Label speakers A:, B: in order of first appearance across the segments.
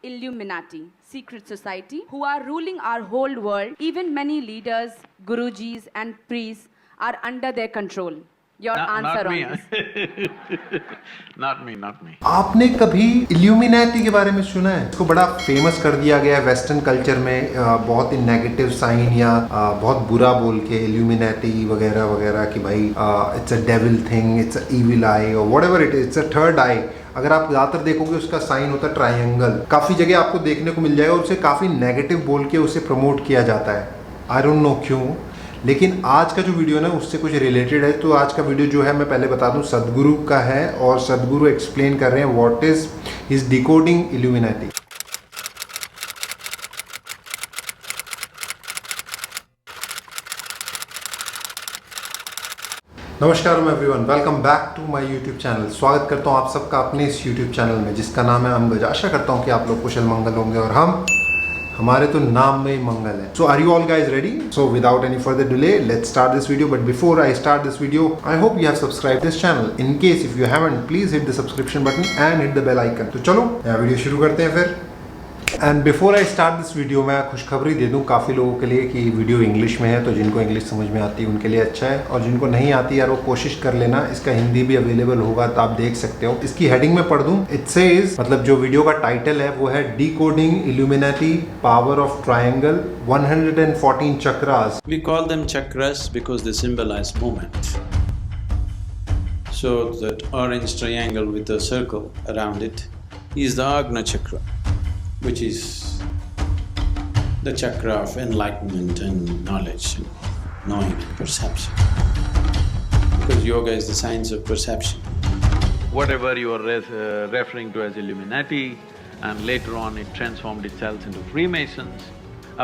A: Illuminati, secret society, who are ruling our whole world. Even many leaders, gurujis and priests are under their control. Your answer
B: not
A: on
B: me.
A: this?
B: Not me, not me.
C: आपने कभी Illuminati के बारे में सुना है? इसको बड़ा famous कर दिया गया है वेस्टर्न कल्चर में, बहुत ही नेगेटिव साइन या बहुत बुरा बोल के इल्यूमिनेटी वगैरह वगैरह कि भाई it's a devil thing, it's a evil eye और whatever it is, it's a third eye. अगर आप ज़्यादातर देखोगे उसका साइन होता है ट्रायंगल, काफ़ी जगह आपको देखने को मिल जाएगा। उसे काफ़ी नेगेटिव बोल के उसे प्रमोट किया जाता है, आई डोंट नो क्यों। लेकिन आज का जो वीडियो है ना उससे कुछ रिलेटेड है। तो आज का वीडियो जो है मैं पहले बता दूं सदगुरु का है और सदगुरु एक्सप्लेन कर रहे हैं व्हाट इज डिकोडिंग इल्यूमिनेटी। नमस्कार everyone, welcome back to my YouTube channel. स्वागत करता हूं आप सबका अपने इस यूट्यूब चैनल में जिसका नाम है अम्बज। आशा करता हूं कि आप लोग कुशल मंगल होंगे और हमारे तो नाम में ही मंगल है। So are you all guys ready? So without any further delay let's start this video. But before I start this video I hope you have subscribe this channel. In case if you haven't please hit the subscription button and hit the bell icon. तो चलो यह video शुरू करते हैं फिर। And before I start this video मैं खुशखबरी दे दूं काफ़ी लोगों के लिए कि वीडियो इंग्लिश में है, तो जिनको इंग्लिश समझ में आती है उनके लिए अच्छा है, और जिनको नहीं आती यार वो कोशिश कर लेना। इसका हिंदी भी अवेलेबल होगा तो आप देख सकते हो। इसकी हेडिंग में पढ़ दूं, इट सेज, मतलब जो वीडियो का टाइटल है वो है decoding Illuminati power of triangle 114 chakras.
D: We call them chakras because they symbolize movement. So that orange triangle with a circle around it is the Agna chakra, which is the chakra of enlightenment and knowledge, and knowing and perception. Because yoga is the science of perception.
B: Whatever you are referring to as Illuminati, and later on it transformed itself into Freemasons.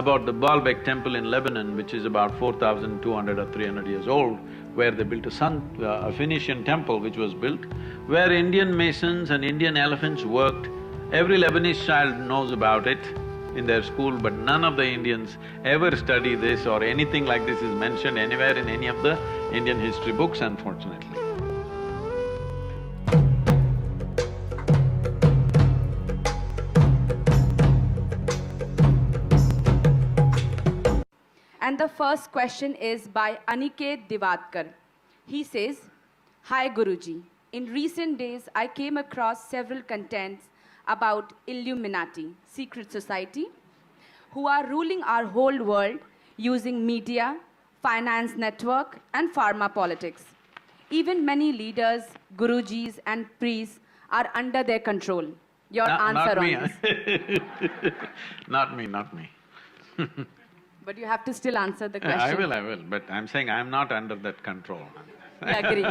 B: About the Baalbek temple in Lebanon, which is about 4,200 or 300 years old, where they built a Phoenician temple which was built, where Indian masons and Indian elephants worked. Every Lebanese child knows about it in their school, but none of the Indians ever study this or anything like this is mentioned anywhere in any of the Indian history books, unfortunately.
A: And the first question is by Aniket Divadkar. He says, "Hi Guruji, in recent days I came across several contents about Illuminati, secret society, who are ruling our whole world using media, finance network and pharma politics. Even many leaders, gurujis and priests are under their control. Your answer on this?"
B: Not me, not me.
A: But you have to still answer the question.
B: I will, but I'm saying I'm not under that control.
A: I agree.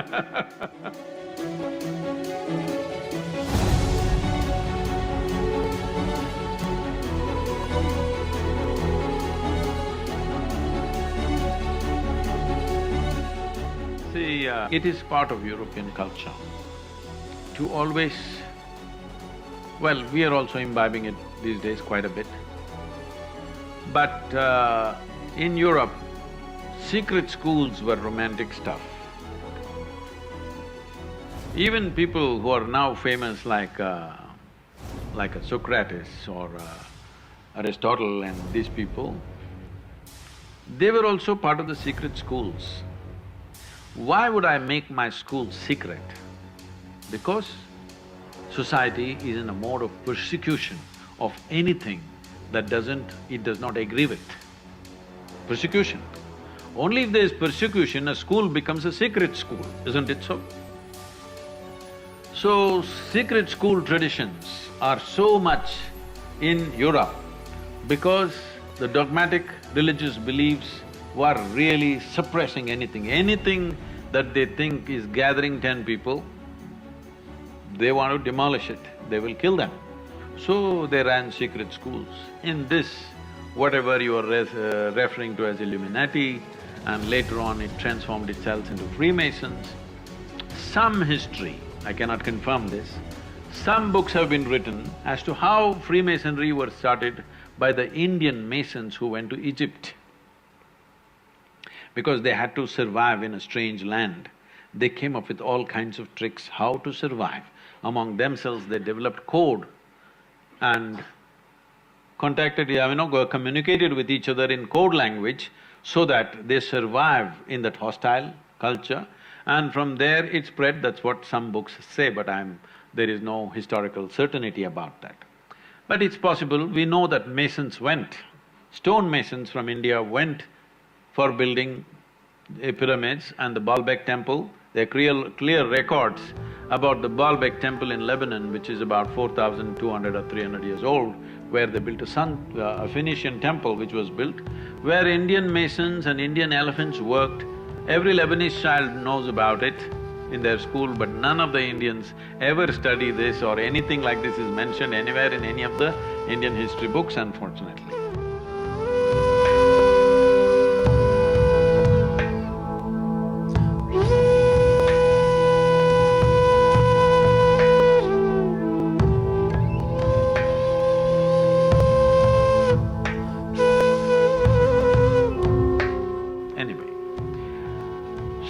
B: See, it is part of European culture to always… well, we are also imbibing it these days quite a bit. But in Europe, secret schools were romantic stuff. Even people who are now famous like a Socrates or Aristotle and these people, they were also part of the secret schools. Why would I make my school secret? Because society is in a mode of persecution of anything that it does not agree with. Persecution. Only if there is persecution, a school becomes a secret school, isn't it so? So, secret school traditions are so much in Europe because the dogmatic religious beliefs were really suppressing anything that they think is gathering 10 people, they want to demolish it, they will kill them. So they ran secret schools. In this, whatever you are referring to as Illuminati, and later on it transformed itself into Freemasons, some history, I cannot confirm this, some books have been written as to how Freemasonry was started by the Indian Masons who went to Egypt. Because they had to survive in a strange land, they came up with all kinds of tricks how to survive. Among themselves they developed code, and communicated with each other in code language so that they survive in that hostile culture, and from there it spread. That's what some books say, but there is no historical certainty about that. But it's possible. We know that stone masons from India went for building pyramids and the Baalbek temple. There are clear records about the Baalbek temple in Lebanon, which is about 4,200 or 300 years old, where they built a Phoenician temple which was built, where Indian masons and Indian elephants worked. Every Lebanese child knows about it in their school, but none of the Indians ever study this or anything like this is mentioned anywhere in any of the Indian history books, unfortunately.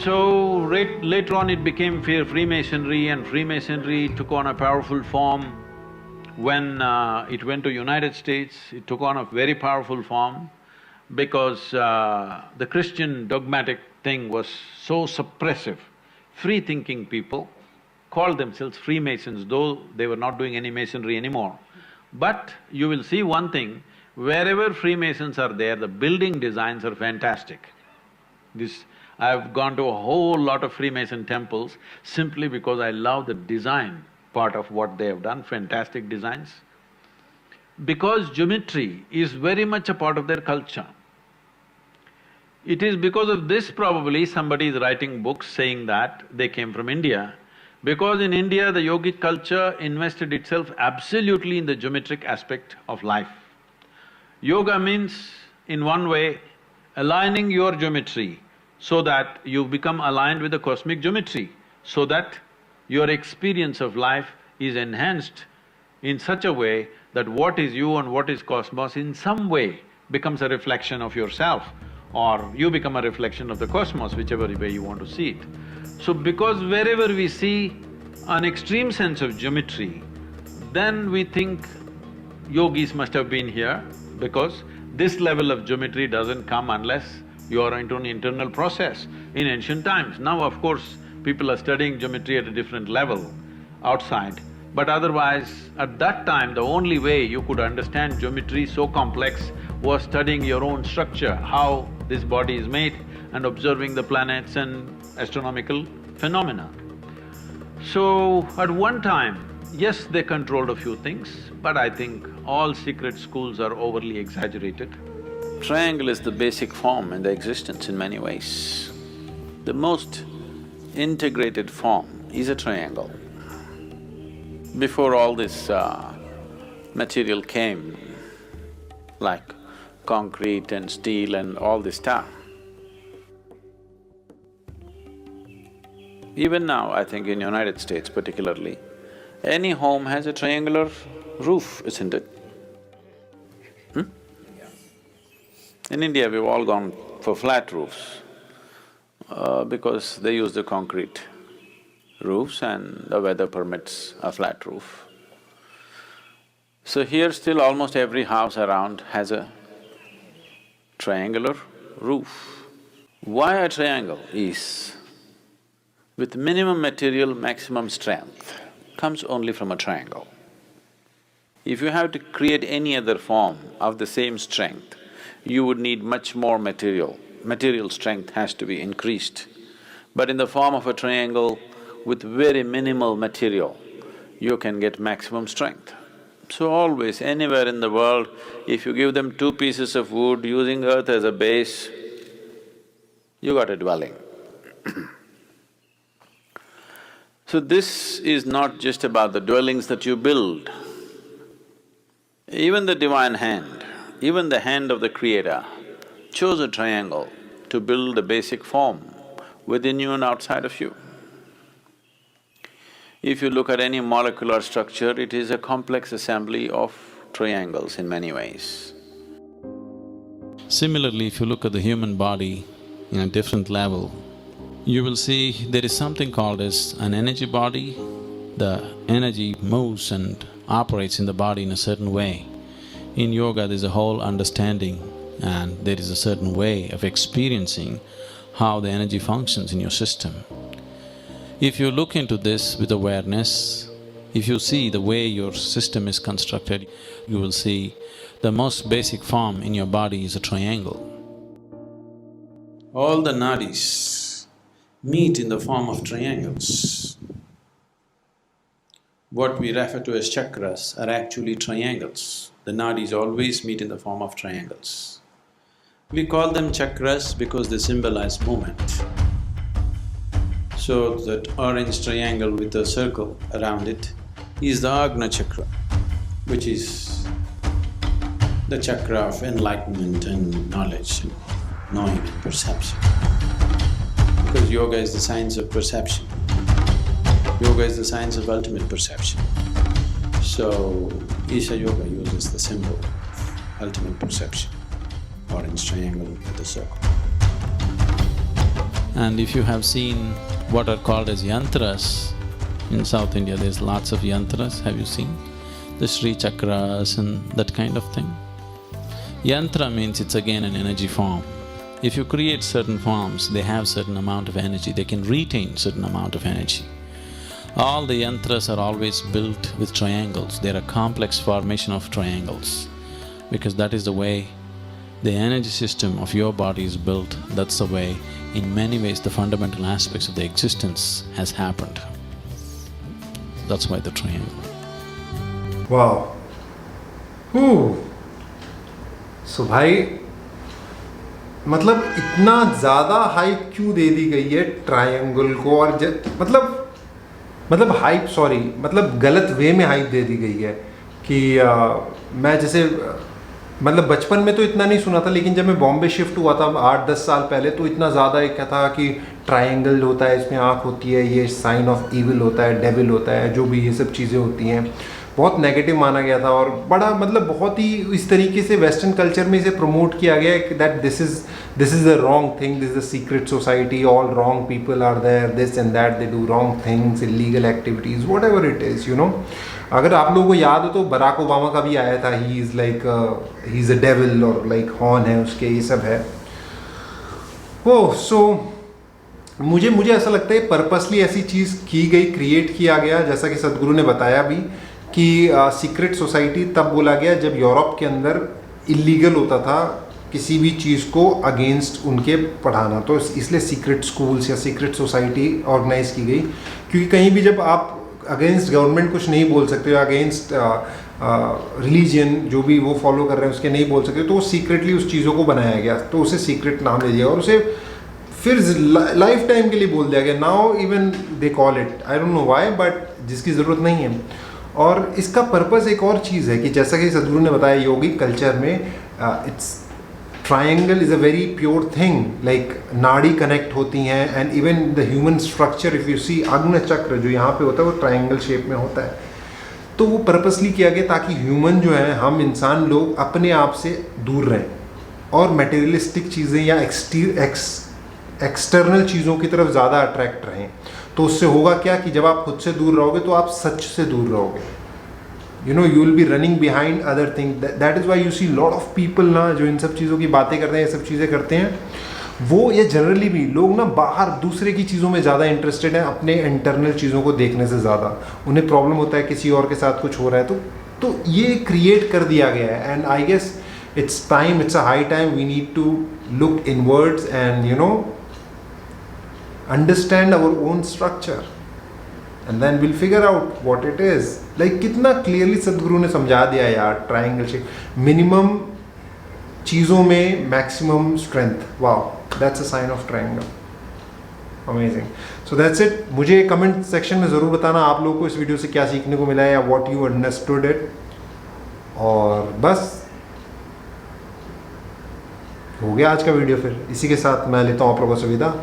B: So, later on it became Freemasonry, and Freemasonry took on a powerful form. When it went to United States, it took on a very powerful form because the Christian dogmatic thing was so suppressive. Free-thinking people called themselves Freemasons, though they were not doing any masonry anymore. But you will see one thing, wherever Freemasons are there, the building designs are fantastic. I've gone to a whole lot of Freemason temples simply because I love the design part of what they have done, fantastic designs. Because geometry is very much a part of their culture. It is because of this probably somebody is writing books saying that they came from India, because in India the yogic culture invested itself absolutely in the geometric aspect of life. Yoga means, in one way, aligning your geometry so that you become aligned with the cosmic geometry, so that your experience of life is enhanced in such a way that what is you and what is cosmos in some way becomes a reflection of yourself, or you become a reflection of the cosmos, whichever way you want to see it. So because wherever we see an extreme sense of geometry, then we think yogis must have been here, because this level of geometry doesn't come unless you are into an internal process. In ancient times, now of course people are studying geometry at a different level outside, but otherwise at that time the only way you could understand geometry so complex was studying your own structure, how this body is made, and observing the planets and astronomical phenomena. So at one time, yes, they controlled a few things, but I think all secret schools are overly exaggerated.
D: Triangle is the basic form in the existence in many ways. The most integrated form is a triangle. Before all this material came, like concrete and steel and all this stuff, even now, I think in United States particularly, any home has a triangular roof, isn't it? In India, we've all gone for flat roofs because they use the concrete roofs and the weather permits a flat roof. So here still almost every house around has a triangular roof. Why a triangle is, with minimum material, maximum strength comes only from a triangle. If you have to create any other form of the same strength, you would need much more material. Material strength has to be increased. But in the form of a triangle, with very minimal material, you can get maximum strength. So always, anywhere in the world, if you give them 2 pieces of wood using earth as a base, you got a dwelling. So this is not just about the dwellings that you build. Even the divine hand, even the hand of the Creator chose a triangle to build a basic form within you and outside of you. If you look at any molecular structure, it is a complex assembly of triangles in many ways. Similarly, if you look at the human body in a different level, you will see there is something called as an energy body. The energy moves and operates in the body in a certain way. In yoga, there's a whole understanding and there is a certain way of experiencing how the energy functions in your system. If you look into this with awareness, if you see the way your system is constructed, you will see the most basic form in your body is a triangle. All the nadis meet in the form of triangles. What we refer to as chakras are actually triangles. The nadis always meet in the form of triangles. We call them chakras because they symbolize movement. So that orange triangle with a circle around it is the Agna chakra, which is the chakra of enlightenment and knowledge, and knowing and perception. Because yoga is the science of perception. Yoga is the science of ultimate perception. So, Isha Yoga uses the symbol of ultimate perception, orange triangle with a circle. And if you have seen what are called as yantras, in South India there's lots of yantras, have you seen? The Sri Chakras and that kind of thing. Yantra means it's again an energy form. If you create certain forms, they have certain amount of energy, they can retain certain amount of energy. All the yantras are always built with triangles, they're a complex formation of triangles because that is the way the energy system of your body is built, that's the way, in many ways, the fundamental aspects of the existence has happened. That's why the triangle.
C: Wow. So भाई मतलब इतना ज़्यादा hype क्यों दे दी गई है triangle को और मतलब हाइप सॉरी मतलब गलत वे में हाइप दे दी गई है कि मैं जैसे मतलब बचपन में तो इतना नहीं सुना था लेकिन जब मैं बॉम्बे शिफ्ट हुआ था 8-10 साल पहले तो इतना ज़्यादा एक था कि ट्रायंगल होता है, इसमें आँख होती है, ये साइन ऑफ इविल होता है, डेविल होता है, जो भी ये सब चीज़ें होती हैं बहुत नेगेटिव माना गया था और बड़ा मतलब बहुत ही इस तरीके से वेस्टर्न कल्चर में इसे प्रमोट किया गया है that this is the wrong thing, this is the secret society, all wrong people are there, this and that, they do wrong things, illegal activities, whatever it is, you know. अगर आप लोगों को याद हो तो Barack Obama का भी आया था, ही इज़ अ डेविल और लाइक हॉर्न है उसके, ये सब है। ओह सो मुझे ऐसा लगता है पर्पसली ऐसी चीज़ की गई, क्रिएट किया गया, जैसा कि सदगुरु ने बताया भी कि सीक्रेट सोसाइटी तब बोला गया जब यूरोप के अंदर इलीगल होता था किसी भी चीज़ को अगेंस्ट उनके पढ़ाना, तो इसलिए सीक्रेट स्कूल्स या सीक्रेट सोसाइटी ऑर्गेनाइज की गई क्योंकि कहीं भी जब आप अगेंस्ट गवर्नमेंट कुछ नहीं बोल सकते हो, अगेंस्ट रिलीजन जो भी वो फॉलो कर रहे हैं उसके नहीं बोल सकते, तो सीक्रेटली उस चीज़ों को बनाया गया, तो उसे सीक्रेट नाम ले दिया और उसे फिर लाइफ टाइम के लिए बोल दिया गया। Now even they call it, I don't know why, but जिसकी ज़रूरत नहीं है। और इसका पर्पस एक और चीज़ है कि जैसा कि सदगुरु ने बताया योगिक कल्चर में it's triangle is a very pure thing, like नाड़ी कनेक्ट होती हैं and even the human structure if you see Agni chakra जो यहाँ पे होता है वो ट्रायंगल शेप में होता है, तो वो पर्पसली किया गया ताकि ह्यूमन जो है, हम इंसान लोग अपने आप से दूर रहें और मटेरियलिस्टिक चीज़ें या एक्सटर्नल चीज़ों की तरफ ज़्यादा अट्रैक्ट रहें। तो उससे होगा क्या कि जब आप खुद से दूर रहोगे तो आप सच से दूर रहोगे, you know, you will be running behind other thing. That is why you see lot of people ना जो इन सब चीज़ों की बातें करते हैं, ये सब चीज़ें करते हैं, वो ये जनरली भी लोग ना बाहर दूसरे की चीज़ों में ज़्यादा इंटरेस्टेड हैं, अपने इंटरनल चीज़ों को देखने से ज़्यादा। उन्हें प्रॉब्लम होता है किसी और के साथ कुछ हो रहा है तो ये क्रिएट कर दिया गया है। And I guess it's time, it's a high time we need to look inwards and you know understand our own structure and then we'll figure out what it is. Like कितना clearly सदगुरु ने समझा दिया यार, triangle shape, minimum चीज़ों में maximum strength. Wow, that's a sign of triangle, amazing. So that's it. मुझे comment section में ज़रूर बताना आप लोगों को इस वीडियो से क्या सीखने को मिला है या व्हाट यू अंडरस्टूड इट। और बस हो गया आज का वीडियो, फिर इसी के साथ मैं लेता हूँ आप लोगों से विदा।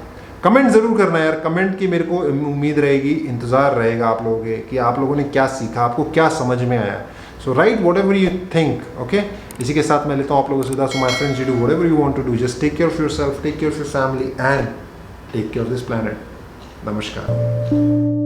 C: कमेंट ज़रूर करना यार, कमेंट की मेरे को उम्मीद रहेगी, इंतज़ार रहेगा आप लोगों के कि आप लोगों ने क्या सीखा, आपको क्या समझ में आया। So right whatever you think, okay. इसी के साथ मैं लेता हूँ आप लोगों से विदा। So my friends, you do whatever you want to do, just take care of yourself, take care of your family and take care of this planet. नमस्कार।